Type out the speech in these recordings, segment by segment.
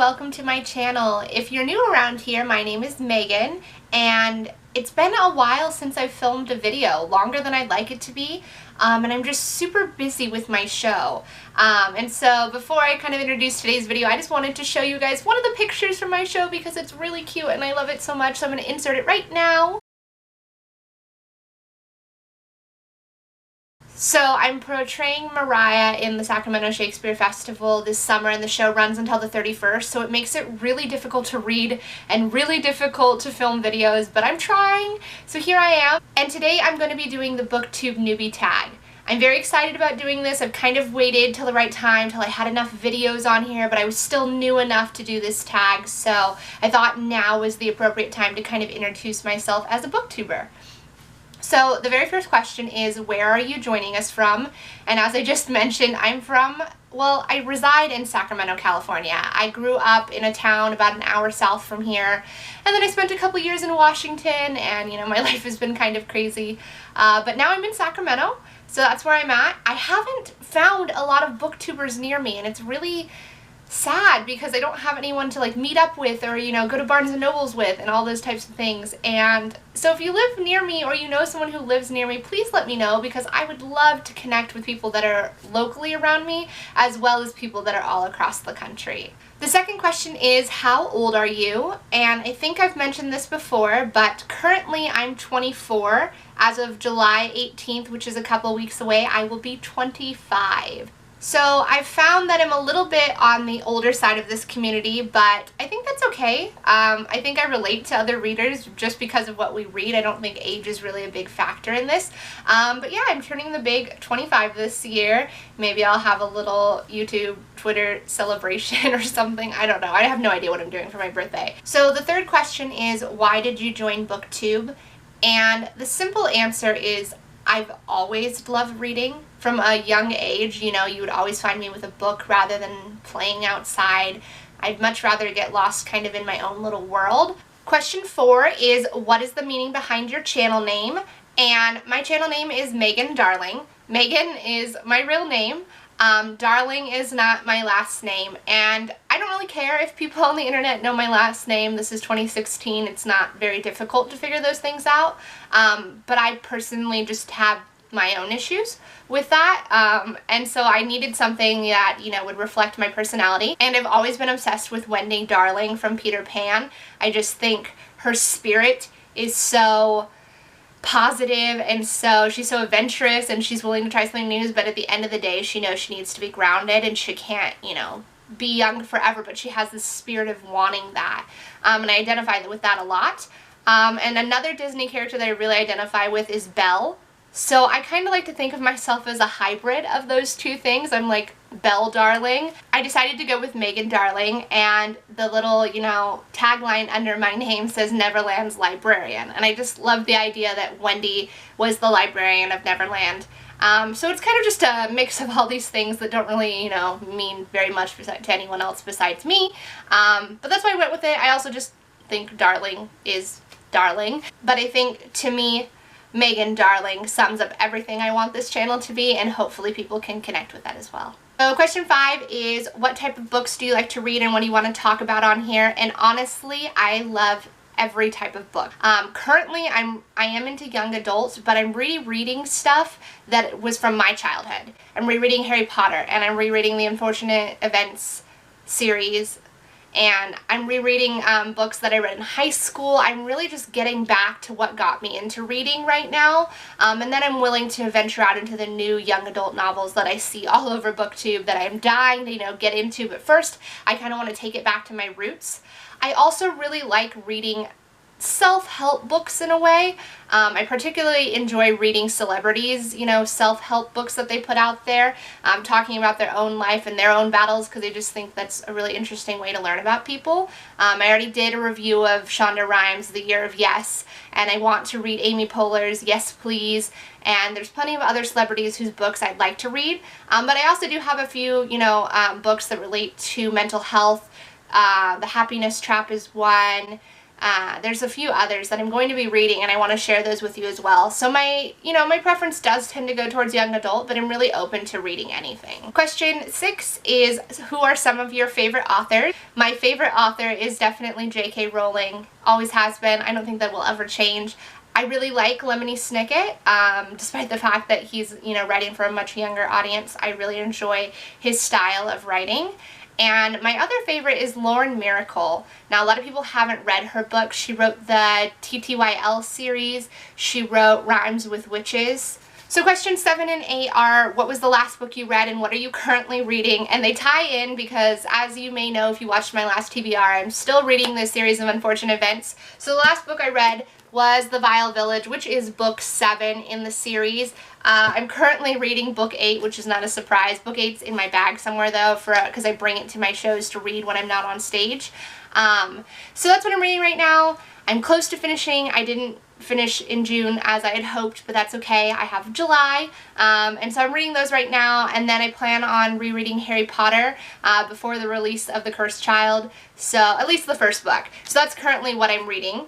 welcome to my channel. If you're new around here, my name is Megan, and it's been a while since I've filmed a video, longer than I'd like it to be, and I'm just super busy with my show. And so before I kind of introduce today's video, I just wanted to show you guys one of the pictures from my show because it's really cute and I love it so much, so I'm going to insert it right now. So I'm portraying Mariah in the Sacramento Shakespeare Festival this summer, and the show runs until the 31st, so it makes it really difficult to read and really difficult to film videos, but I'm trying. So here I am, and today I'm going to be doing the BookTube newbie tag. I'm very excited about doing this. I've kind of waited till the right time, till I had enough videos on here, but I was still new enough to do this tag, so I thought now was the appropriate time to kind of introduce myself as a booktuber. So the very first question is, where are you joining us from? And as I just mentioned, I reside in Sacramento, California. I grew up in a town about an hour south from here, and then I spent a couple years in Washington, and my life has been kind of crazy. But now I'm in Sacramento, so that's where I'm at. I haven't found a lot of booktubers near me, and it's really sad because I don't have anyone to meet up with or go to Barnes & Nobles with and all those types of things. And so if you live near me or you know someone who lives near me, please let me know, because I would love to connect with people that are locally around me as well as people that are all across the country. The second question is, how old are you? And I think I've mentioned this before, but currently I'm 24. As of July 18th, which is a couple weeks away, I will be 25. So I've found that I'm a little bit on the older side of this community, but I think that's okay. I think I relate to other readers just because of what we read. I don't think age is really a big factor in this. But yeah, I'm turning the big 25 this year. Maybe I'll have a little YouTube, Twitter celebration or something. I don't know. I have no idea what I'm doing for my birthday. So the third question is, why did you join BookTube? And the simple answer is, I've always loved reading. From a young age, you would always find me with a book rather than playing outside. I'd much rather get lost kind of in my own little world. Question 4 is, what is the meaning behind your channel name? And my channel name is Megan Darling. Megan is my real name. Darling is not my last name, and I don't really care if people on the internet know my last name. This is 2016. It's not very difficult to figure those things out, but I personally just have my own issues with that, and so I needed something that would reflect my personality. And I've always been obsessed with Wendy Darling from Peter Pan. I just think her spirit is so positive, and so she's so adventurous, and she's willing to try something new, but at the end of the day she knows she needs to be grounded, and she can't be young forever, but she has this spirit of wanting that, and I identify with that a lot. And another Disney character that I really identify with is Belle. So I kind of like to think of myself as a hybrid of those two things. I'm like Belle Darling. I decided to go with Megan Darling, and the little, tagline under my name says Neverland's Librarian. And I just love the idea that Wendy was the librarian of Neverland. So it's kind of just a mix of all these things that don't really, mean very much to anyone else besides me. But that's why I went with it. I also just think Darling is darling. But I think, to me, Megan Darling sums up everything I want this channel to be, and hopefully people can connect with that as well. So question 5 is, what type of books do you like to read and what do you want to talk about on here? And honestly, I love every type of book. Currently I am into young adults, but I'm rereading stuff that was from my childhood. I'm rereading Harry Potter, and I'm rereading the Unfortunate Events series, and I'm rereading books that I read in high school. I'm really just getting back to what got me into reading right now, and then I'm willing to venture out into the new young adult novels that I see all over BookTube that I'm dying to get into, but first I kind of want to take it back to my roots. I also really like reading self-help books in a way. I particularly enjoy reading celebrities, self-help books that they put out there, talking about their own life and their own battles, because I just think that's a really interesting way to learn about people. I already did a review of Shonda Rhimes' The Year of Yes, and I want to read Amy Poehler's Yes Please, and there's plenty of other celebrities whose books I'd like to read, but I also do have a few, books that relate to mental health. The Happiness Trap is one. There's a few others that I'm going to be reading, and I want to share those with you as well. So my preference does tend to go towards young adult, but I'm really open to reading anything. Question 6 is, who are some of your favorite authors? My favorite author is definitely J.K. Rowling. Always has been. I don't think that will ever change. I really like Lemony Snicket, despite the fact that he's, writing for a much younger audience. I really enjoy his style of writing. And my other favorite is Lauren Miracle. Now, a lot of people haven't read her book. She wrote the TTYL series. She wrote Rhymes with Witches. So questions 7 and 8 are, what was the last book you read and what are you currently reading? And they tie in because, as you may know if you watched my last TBR, I'm still reading this series of unfortunate events. So the last book I read was The Vile Village, which is book 7 in the series. I'm currently reading book 8, which is not a surprise. Book 8's in my bag somewhere though, because I bring it to my shows to read when I'm not on stage. So that's what I'm reading right now. I'm close to finishing. I didn't finish in June as I had hoped, but that's okay. I have July, and so I'm reading those right now, and then I plan on rereading Harry Potter before the release of The Cursed Child, so at least the first book. So that's currently what I'm reading.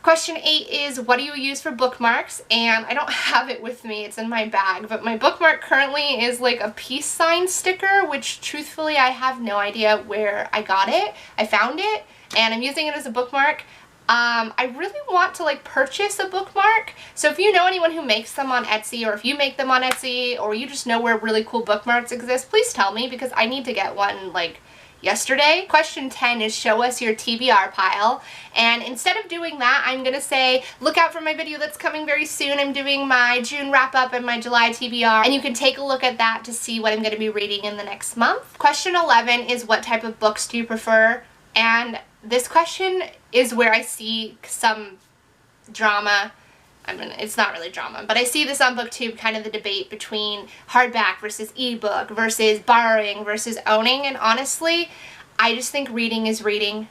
Question 8 is, what do you use for bookmarks? And I don't have it with me, it's in my bag, but my bookmark currently is like a peace sign sticker, which truthfully I have no idea where I got it. I found it, and I'm using it as a bookmark. I really want to purchase a bookmark, so if you know anyone who makes them on Etsy, or if you make them on Etsy, or you just know where really cool bookmarks exist, please tell me, because I need to get one yesterday. Question 10 is, show us your TBR pile, and instead of doing that, I'm gonna say look out for my video that's coming very soon. I'm doing my June wrap up and my July TBR, and you can take a look at that to see what I'm gonna be reading in the next month. Question 11 is, what type of books do you prefer? And this question is where I see some drama. I mean, it's not really drama, but I see this on BookTube, kind of the debate between hardback versus ebook versus borrowing versus owning, and honestly, I just think reading is reading.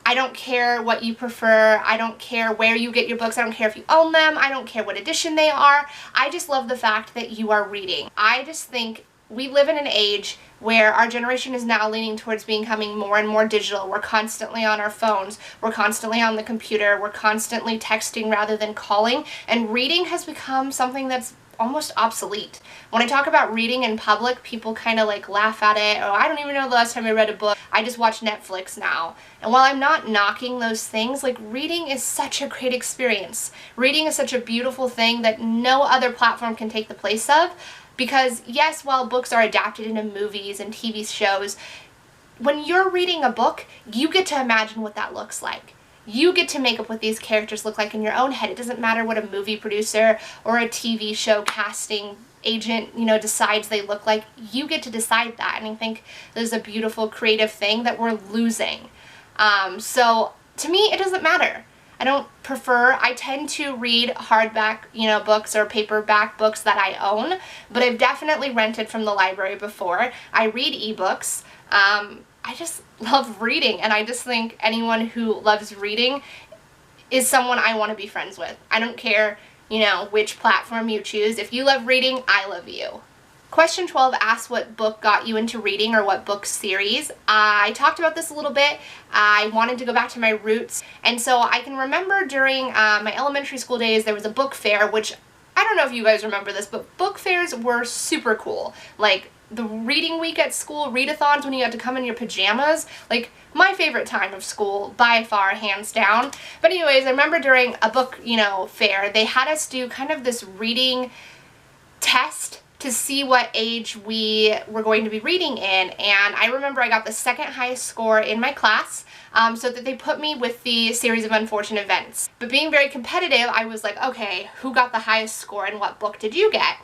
I don't care what you prefer. I don't care where you get your books. I don't care if you own them. I don't care what edition they are. I just love the fact that you are reading. I just think we live in an age where our generation is now leaning towards becoming more and more digital. We're constantly on our phones. We're constantly on the computer. We're constantly texting rather than calling. And reading has become something that's almost obsolete. When I talk about reading in public, people kind of laugh at it. Oh, I don't even know the last time I read a book. I just watch Netflix now. And while I'm not knocking those things, reading is such a great experience. Reading is such a beautiful thing that no other platform can take the place of. Because yes, while books are adapted into movies and TV shows, when you're reading a book, you get to imagine what that looks like. You get to make up what these characters look like in your own head. It doesn't matter what a movie producer or a TV show casting agent, decides they look like. You get to decide that, and I think there's a beautiful creative thing that we're losing. So to me, it doesn't matter. I tend to read hardback, books or paperback books that I own, but I've definitely rented from the library before. I read ebooks. I just love reading, and I just think anyone who loves reading is someone I want to be friends with. I don't care, which platform you choose. If you love reading, I love you. Question 12 asks what book got you into reading, or what book series. I talked about this a little bit. I wanted to go back to my roots, and so I can remember during my elementary school days there was a book fair, which I don't know if you guys remember this, but book fairs were super cool. The reading week at school, readathons when you had to come in your pajamas, my favorite time of school by far, hands down. But anyways, I remember during a book, fair, they had us do kind of this reading test to see what age we were going to be reading in, and I remember I got the second highest score in my class, so that they put me with the series of unfortunate events. But being very competitive, I was like, okay, who got the highest score and what book did you get?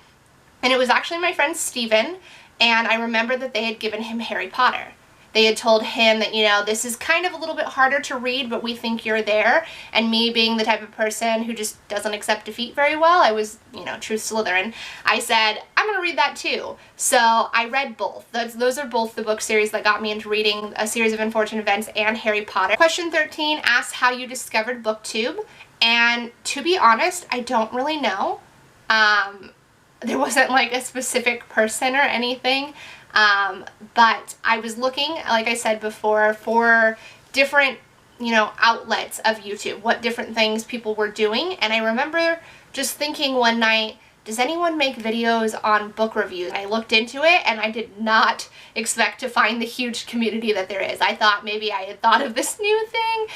And it was actually my friend Steven, and I remember that they had given him Harry Potter. They had told him that, this is kind of a little bit harder to read, but we think you're there. And me being the type of person who just doesn't accept defeat very well, I was, true Slytherin, I said, I'm going to read that too. So I read both. Those are both the book series that got me into reading A Series of Unfortunate Events and Harry Potter. Question 13 asks how you discovered BookTube. And to be honest, I don't really know. There wasn't a specific person or anything. But I was looking, like I said before, for different, you know, outlets of YouTube, what different things people were doing. And I remember just thinking one night, does anyone make videos on book reviews? I looked into it and I did not expect to find the huge community that there is. I thought maybe I had thought of this new thing,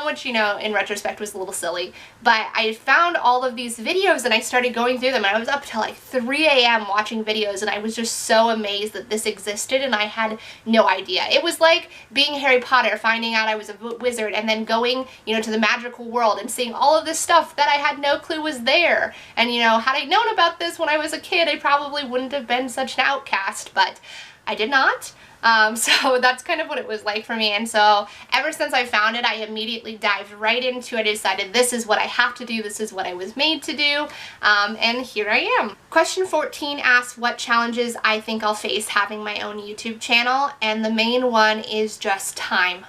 which, you know, in retrospect was a little silly. But I found all of these videos and I started going through them, and I was up till like 3 a.m. watching videos, and I was just so amazed that this existed and I had no idea. It was like being Harry Potter, finding out I was a wizard, and then going, you know, to the magical world and seeing all of this stuff that I had no clue was there. And, you know, had I known about this when I was a kid, I probably wouldn't have been such an outcast, but I did not. So that's kind of what it was like for me. And so ever since I found it, I immediately dived right into it. I decided this is what I have to do. This is what I was made to do. And here I am. Question 14 asks what challenges I think I'll face having my own YouTube channel. And the main one is just time.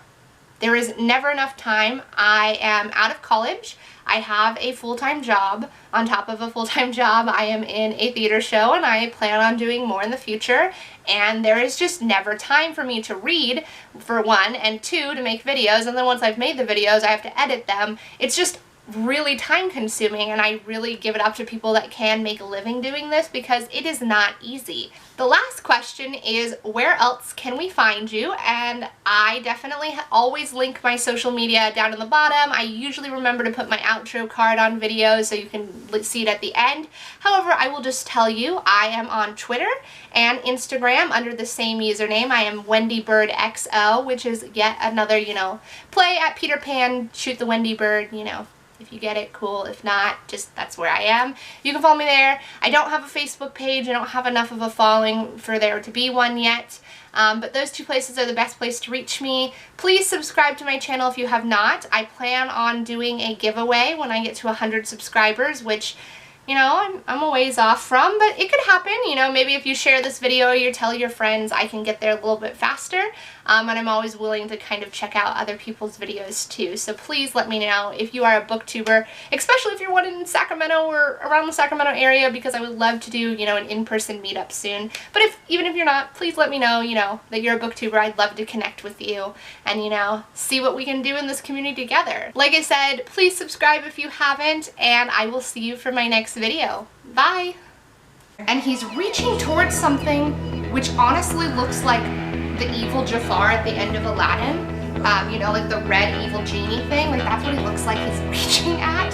There is never enough time. I am out of college. I have a full-time job. On top of a full-time job, I am in a theater show, and I plan on doing more in the future. And there is just never time for me to read, for one, and two, to make videos. And then once I've made the videos, I have to edit them. It's just really time consuming, and I really give it up to people that can make a living doing this, because it is not easy. The last question is, where else can we find you? And I definitely always link my social media down in the bottom. I usually remember to put my outro card on videos so you can see it at the end. However, I will just tell you, I am on Twitter and Instagram under the same username. I am WendyBirdXO, which is yet another, you know, play at Peter Pan, shoot the Wendy bird, you know. If you get it, cool. If not, just that's where I am. You can follow me there. I don't have a Facebook page. I don't have enough of a following for there to be one yet. But those two places are the best place to reach me. Please subscribe to my channel if you have not. I plan on doing a giveaway when I get to 100 subscribers, which, you know, I'm a ways off from, but it could happen. You know, maybe if you share this video or you tell your friends, I can get there a little bit faster. And I'm always willing to kind of check out other people's videos too. So please let me know if you are a booktuber, especially if you're one in Sacramento or around the Sacramento area, because I would love to do, you know, an in-person meetup soon. But even if you're not, please let me know, you know, that you're a booktuber. I'd love to connect with you and, you know, see what we can do in this community together. Like I said, please subscribe if you haven't, and I will see you for my next video. Bye! And he's reaching towards something which honestly looks like the evil Jafar at the end of Aladdin. You know, like the red evil genie thing. Like, that's what he looks like he's reaching at.